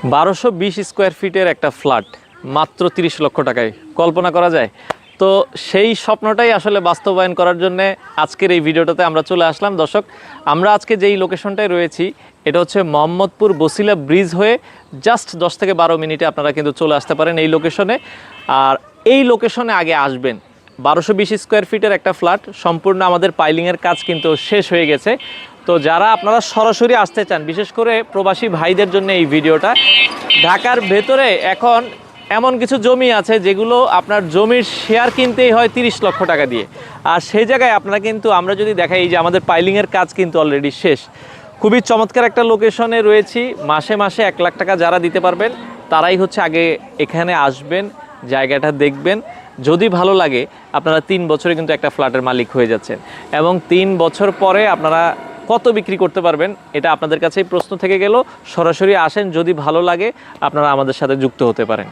1220 square ফিটের একটা flat মাত্র 30 লক্ষ টাকায় কল্পনা করা যায়? তো সেই স্বপ্নটাই আসলে বাস্তবায়ন করার জন্য আজকের এই ভিডিওটাতে আমরা চলে আসলাম। দর্শক, আমরা আজকে যেই লোকেশনটায় রয়েছি এটা হচ্ছে মোহাম্মদপুর বসিলা ব্রিজ হয়ে জাস্ট 10 থেকে 12 মিনিটে আপনারা কিন্তু চলে আসতে পারেন এই লোকেশনে। আর এই লোকেশনে আগে আসবেন। 1220 স্কোয়ার ফিটের একটা ফ্ল্যাট, সম্পূর্ণ আমাদের পাইলিংয়ের কাজ কিন্তু শেষ হয়ে গেছে। তো যারা আপনারা সরাসরি আসতে চান, বিশেষ করে প্রবাসী ভাইদের জন্য এই ভিডিওটা। ঢাকার ভেতরে এখন এমন কিছু জমি আছে যেগুলো আপনার জমির শেয়ার কিনতেই হয় 30 লক্ষ টাকা দিয়ে। আর সেই জায়গায় আপনারা কিন্তু, আমরা যদি দেখাই, এই যে আমাদের পাইলিংয়ের কাজ কিন্তু অলরেডি শেষ। খুবই চমৎকার একটা লোকেশনে রয়েছি। মাসে মাসে 1 লাখ টাকা যারা দিতে পারবেন তারাই হচ্ছে আগে এখানে আসবেন, জায়গাটা দেখবেন। যদি ভালো লাগে আপনারা 3 বছরে কিন্তু একটা ফ্ল্যাটের মালিক হয়ে যাচ্ছেন, এবং 3 বছর পরে আপনারা কত বিক্রি করতে পারবেন এটা আপনাদের কাছেই প্রশ্ন থেকে গেল। সরাসরি আসেন, যদি ভালো লাগে আপনারা আমাদের সাথে যুক্ত হতে পারেন।